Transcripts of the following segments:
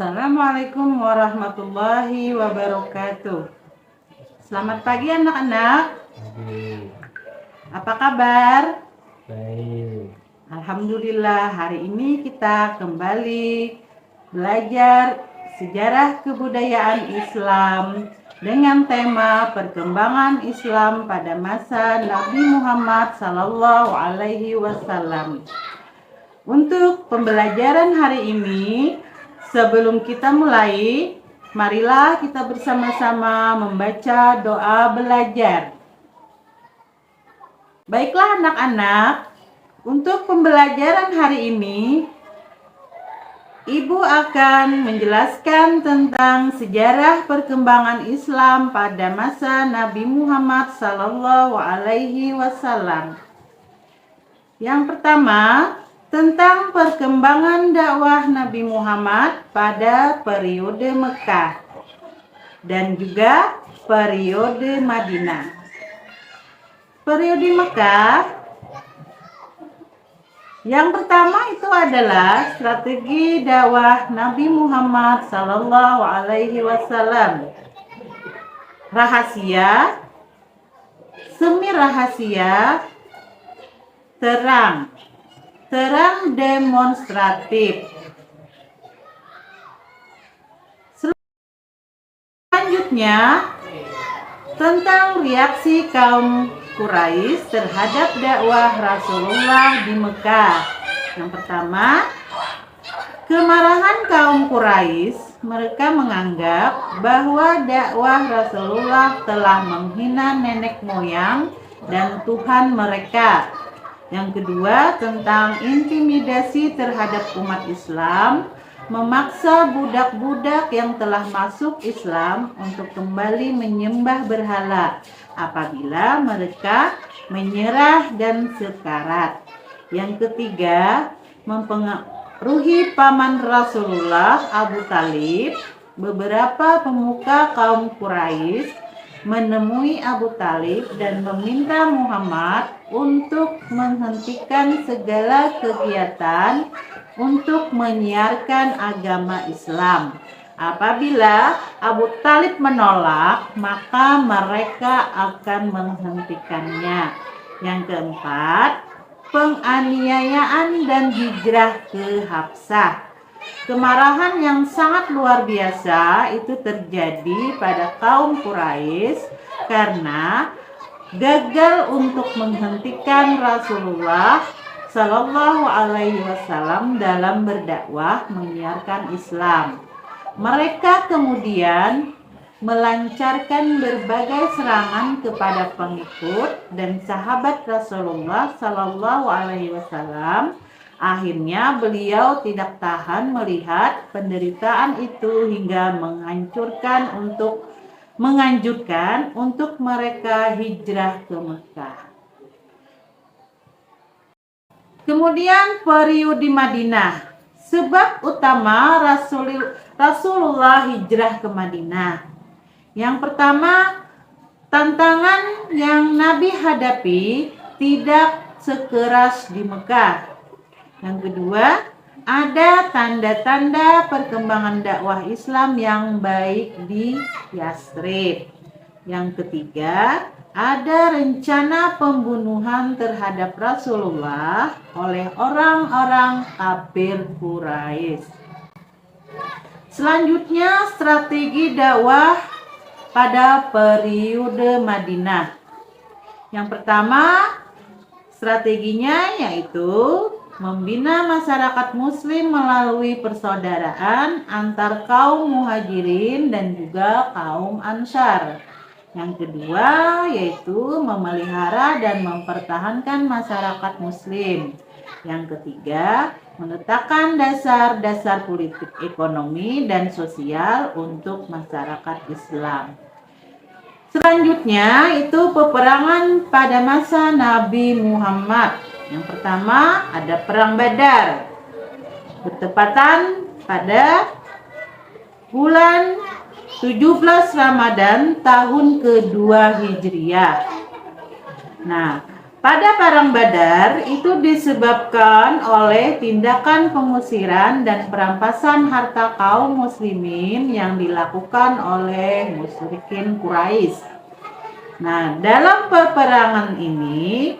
Assalamualaikum warahmatullahi wabarakatuh. Selamat pagi anak-anak. Apa kabar? Baik. Alhamdulillah, hari ini kita kembali belajar sejarah kebudayaan Islam dengan tema perkembangan Islam pada masa Nabi Muhammad SAW. Untuk pembelajaran hari ini, sebelum kita mulai, marilah kita bersama-sama membaca doa belajar. Baiklah anak-anak, untuk pembelajaran hari ini, Ibu akan menjelaskan tentang sejarah perkembangan Islam pada masa Nabi Muhammad SAW. Yang pertama, tentang perkembangan dakwah Nabi Muhammad pada periode Mekah dan juga periode Madinah. Periode Mekah, yang pertama itu adalah strategi dakwah Nabi Muhammad SAW. Rahasia, semi rahasia, terang demonstratif. Selanjutnya, tentang reaksi kaum Quraisy terhadap dakwah Rasulullah di Mekah. Yang pertama, kemarahan kaum Quraisy. Mereka menganggap bahwa dakwah Rasulullah telah menghina nenek moyang dan Tuhan mereka. Yang kedua, tentang intimidasi terhadap umat Islam, memaksa budak-budak yang telah masuk Islam untuk kembali menyembah berhala apabila mereka menyerah dan sekarat. Yang ketiga, mempengaruhi paman Rasulullah Abu Talib. Beberapa pemuka kaum Quraisy menemui Abu Talib dan meminta Muhammad untuk menghentikan segala kegiatan untuk menyiarkan agama Islam. Apabila Abu Talib menolak, maka mereka akan menghentikannya. Yang keempat, penganiayaan dan hijrah ke Habsah. Kemarahan yang sangat luar biasa itu terjadi pada kaum Quraisy karena gagal untuk menghentikan Rasulullah Shallallahu Alaihi Wasallam dalam berdakwah menyiarkan Islam. Mereka kemudian melancarkan berbagai serangan kepada pengikut dan sahabat Rasulullah Shallallahu Alaihi Wasallam. Akhirnya beliau tidak tahan melihat penderitaan itu hingga menganjurkan untuk mereka hijrah ke Mekah. Kemudian periode Madinah. Sebab utama Rasulullah hijrah ke Madinah. Yang pertama, tantangan yang Nabi hadapi tidak sekeras di Mekah. Yang kedua, ada tanda-tanda perkembangan dakwah Islam yang baik di Yathrib. Yang ketiga, ada rencana pembunuhan terhadap Rasulullah oleh orang-orang kafir Quraisy. Selanjutnya, strategi dakwah pada periode Madinah. Yang pertama, strateginya yaitu membina masyarakat muslim melalui persaudaraan antar kaum muhajirin dan juga kaum ansar. Yang kedua yaitu memelihara dan mempertahankan masyarakat muslim. Yang ketiga, meletakkan dasar-dasar politik, ekonomi, dan sosial untuk masyarakat Islam. Selanjutnya itu peperangan pada masa Nabi Muhammad. Yang pertama ada Perang Badar, bertepatan pada bulan 17 Ramadan tahun kedua Hijriah. Nah, Pada perang Badar itu disebabkan oleh tindakan pengusiran dan perampasan harta kaum muslimin yang dilakukan oleh musyrikin Quraisy. Nah, dalam peperangan ini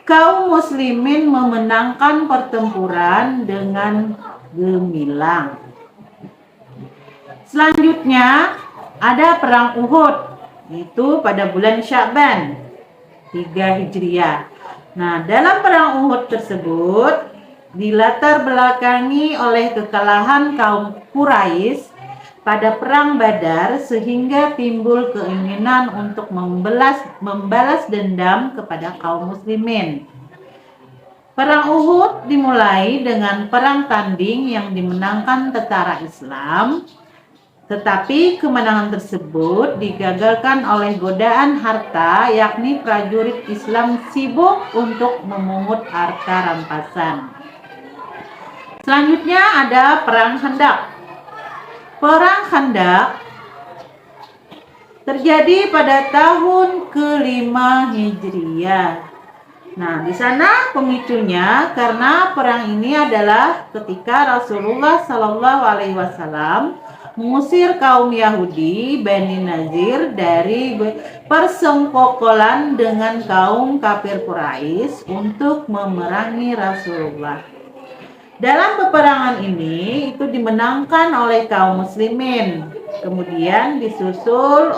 kaum muslimin memenangkan pertempuran dengan gemilang. Selanjutnya ada perang Uhud, itu pada bulan Sya'ban 3 Hijriah. Nah, dalam perang Uhud tersebut dilatar belakangi oleh kekalahan kaum Quraisy pada perang Badar sehingga timbul keinginan untuk membalas dendam kepada kaum muslimin. Perang Uhud dimulai dengan perang tanding yang dimenangkan tentara Islam. Tetapi kemenangan tersebut digagalkan oleh godaan harta, yakni prajurit Islam sibuk untuk memungut harta rampasan. Selanjutnya ada Perang Khandaq. Perang Khandaq terjadi pada tahun ke-5 Hijriah. Nah, di sana pemicunya karena perang ini adalah ketika Rasulullah Shallallahu Alaihi Wasallam mengusir kaum Yahudi Bani Nazir dari persengkokolan dengan kaum kafir Quraisy untuk memerangi Rasulullah. Dalam peperangan ini itu dimenangkan oleh kaum muslimin. Kemudian disusul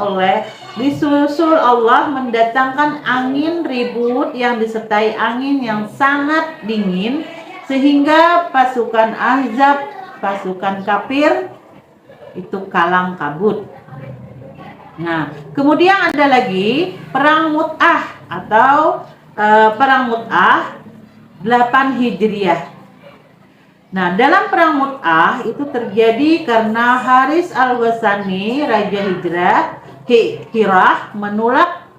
Allah mendatangkan angin ribut yang disertai angin yang sangat dingin sehingga pasukan Ahzab, pasukan kafir itu kalang kabut. Nah, kemudian ada lagi perang Mu'tah atau perang Mu'tah 8 Hijriah. Nah, dalam perang Mu'tah itu terjadi karena Haris Al-Ghasani, Raja Hirah menolak.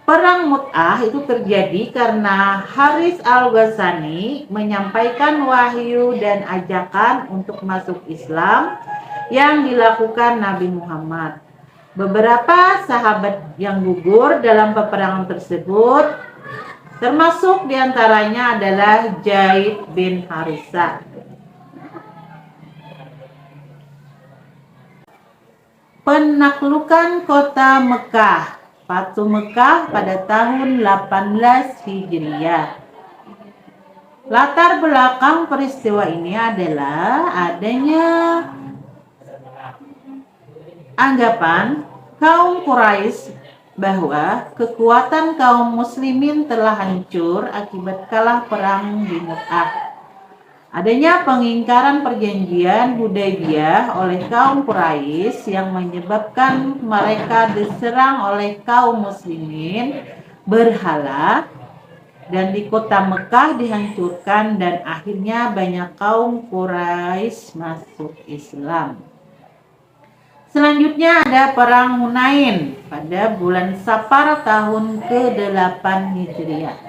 Perang Mu'tah itu terjadi karena Haris Al-Ghasani menyampaikan wahyu dan ajakan untuk masuk Islam yang dilakukan Nabi Muhammad. Beberapa sahabat yang gugur dalam peperangan tersebut, termasuk diantaranya adalah Zaid bin Harisah. Penaklukan kota Mekah, Fatu Mekah pada tahun 18 Hijriah. Latar belakang peristiwa ini adalah adanya anggapan kaum Quraisy bahwa kekuatan kaum muslimin telah hancur akibat kalah perang di Mu'tah. Adanya pengingkaran perjanjian Hudaybiyah oleh kaum Quraisy yang menyebabkan mereka diserang oleh kaum muslimin berhala dan di kota Mekah dihancurkan dan akhirnya banyak kaum Quraisy masuk Islam. Selanjutnya ada perang Hunain pada bulan Safar tahun ke-8 Hijriah.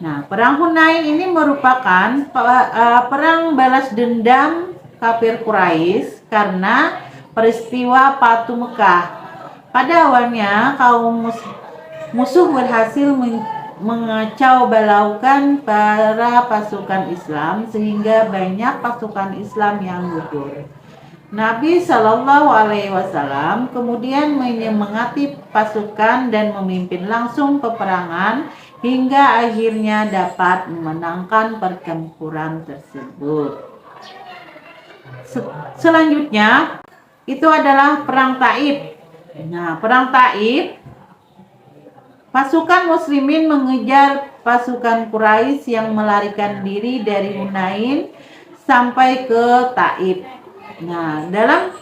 Nah, perang Hunain ini merupakan perang balas dendam kafir Quraisy karena peristiwa Fatu Mekah. Pada awalnya kaum musuh berhasil mengacau balaukan para pasukan Islam sehingga banyak pasukan Islam yang gugur. Nabi Shallallahu Alaihi Wasallam kemudian menyemangati pasukan dan memimpin langsung peperangan hingga akhirnya dapat memenangkan pertempuran tersebut. Selanjutnya itu adalah perang Taif. Nah, perang Taif, pasukan muslimin mengejar pasukan Quraisy yang melarikan diri dari Hunain sampai ke Taif. Nah, dalam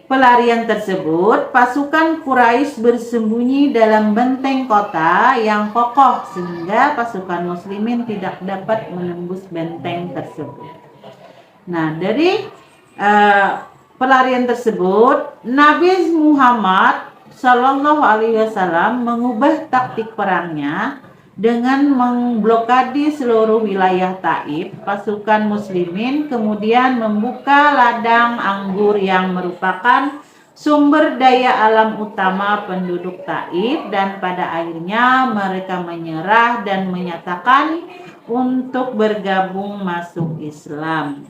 pelarian tersebut, pasukan Quraisy bersembunyi dalam benteng kota yang kokoh sehingga pasukan muslimin tidak dapat menembus benteng tersebut. Nah, dari pelarian tersebut, Nabi Muhammad Shallallahu Alaihi Wasallam mengubah taktik perangnya dengan memblokade seluruh wilayah Taif. Pasukan muslimin kemudian membuka ladang anggur yang merupakan sumber daya alam utama penduduk Taif, dan pada akhirnya mereka menyerah dan menyatakan untuk bergabung masuk Islam.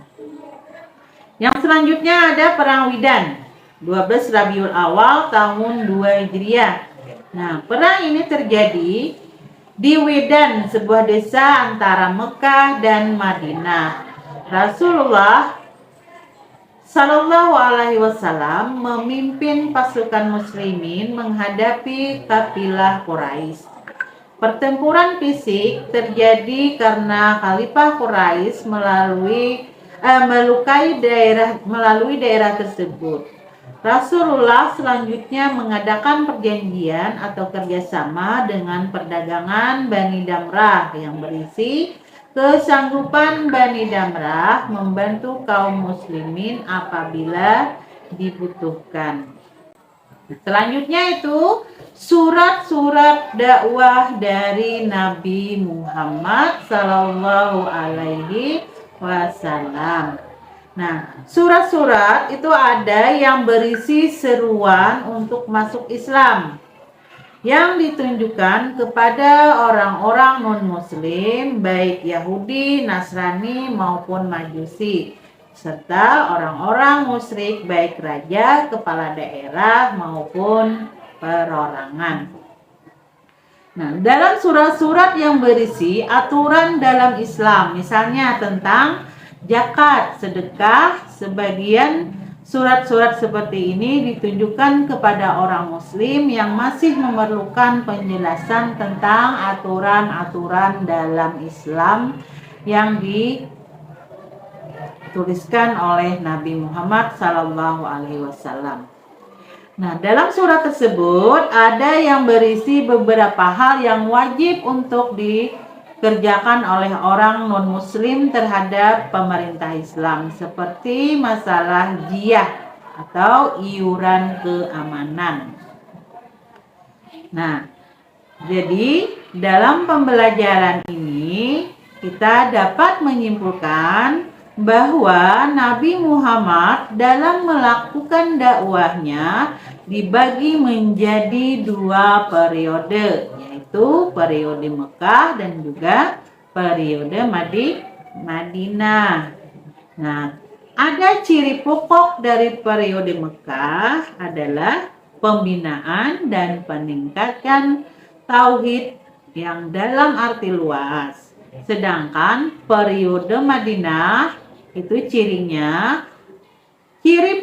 Yang selanjutnya ada Perang Widan 12 Rabiul Awal tahun 2 Hijriah. Nah, perang ini terjadi di Wedan, sebuah desa antara Mekah dan Madinah. Rasulullah Shallallahu Alaihi Wasallam memimpin pasukan muslimin menghadapi kafilah Quraisy. Pertempuran fisik terjadi karena Khalifah Quraisy melalui daerah tersebut. Rasulullah selanjutnya mengadakan perjanjian atau kerjasama dengan perdagangan Bani Damrah yang berisi kesanggupan Bani Damrah membantu kaum muslimin apabila dibutuhkan. Selanjutnya itu surat-surat dakwah dari Nabi Muhammad Sallallahu Alaihi Wasallam. Nah, surat-surat itu ada yang berisi seruan untuk masuk Islam yang ditunjukkan kepada orang-orang non-muslim, baik Yahudi, Nasrani maupun Majusi, serta orang-orang musyrik, baik raja, kepala daerah maupun perorangan. Nah, dalam surat-surat yang berisi aturan dalam Islam, misalnya tentang zakat, sedekah, sebagian surat-surat seperti ini ditunjukkan kepada orang muslim yang masih memerlukan penjelasan tentang aturan-aturan dalam Islam yang dituliskan oleh Nabi Muhammad SAW. Nah, dalam surat tersebut ada yang berisi beberapa hal yang wajib untuk dikerjakan oleh orang non-muslim terhadap pemerintah Islam, seperti masalah jizyah atau iuran keamanan. Nah, jadi dalam pembelajaran ini kita dapat menyimpulkan bahwa Nabi Muhammad dalam melakukan dakwahnya dibagi menjadi dua periode, yaitu periode Mekah dan juga periode Madinah. Nah, ada ciri pokok dari periode Mekah adalah pembinaan dan peningkatan tauhid yang dalam arti luas. Sedangkan periode Madinah itu ciri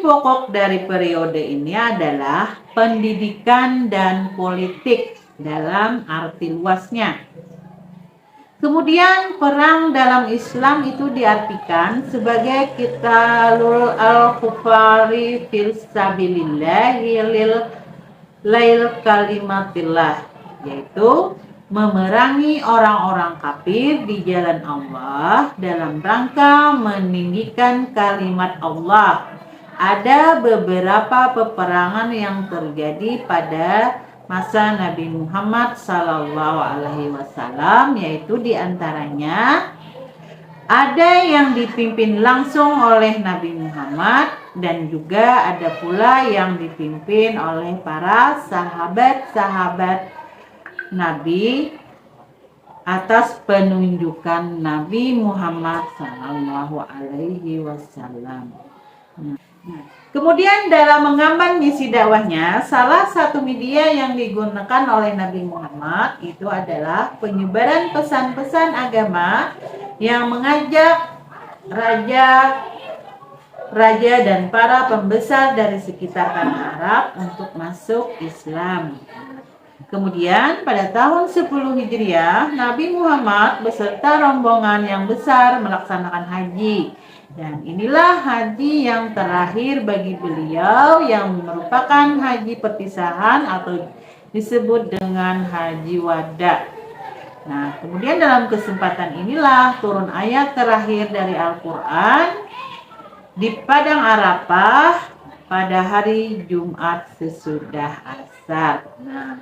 pokok dari periode ini adalah pendidikan dan politik dalam arti luasnya. Kemudian perang dalam Islam itu diartikan sebagai qitalul al-kufari fil sabilillahi lil kalimatillah, yaitu memerangi orang-orang kafir di jalan Allah dalam rangka meninggikan kalimat Allah. Ada beberapa peperangan yang terjadi pada masa Nabi Muhammad SAW, yaitu diantaranya ada yang dipimpin langsung oleh Nabi Muhammad dan juga ada pula yang dipimpin oleh para sahabat-sahabat Nabi atas penunjukan Nabi Muhammad SAW. Kemudian dalam mengemban misi dakwahnya, salah satu media yang digunakan oleh Nabi Muhammad itu adalah penyebaran pesan-pesan agama yang mengajak raja dan para pembesar dari sekitar tanah Arab untuk masuk Islam. Kemudian pada tahun 10 Hijriah, Nabi Muhammad beserta rombongan yang besar melaksanakan haji. Dan inilah haji yang terakhir bagi beliau yang merupakan haji perpisahan atau disebut dengan haji wada. Nah, kemudian dalam kesempatan inilah turun ayat terakhir dari Al-Quran di Padang Arafah pada hari Jumat sesudah Asar. Nah,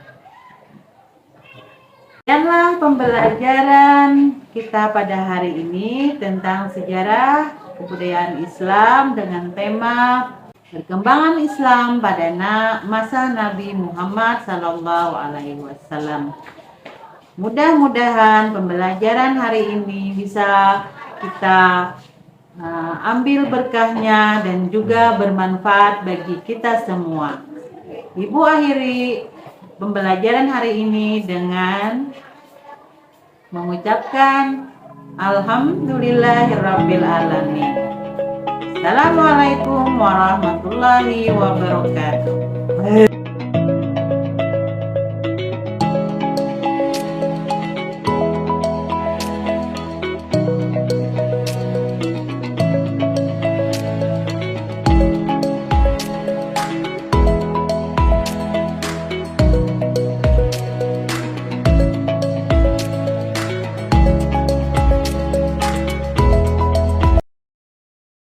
demikianlah pembelajaran kita pada hari ini tentang sejarah kebudayaan Islam dengan tema perkembangan Islam pada masa Nabi Muhammad Sallallahu Alaihi Wasallam. Mudah-mudahan pembelajaran hari ini bisa kita ambil berkahnya dan juga bermanfaat bagi kita semua. Ibu akhiri pembelajaran hari ini dengan mengucapkan Alhamdulillahirabbil alamin. Assalamualaikum warahmatullahi wabarakatuh.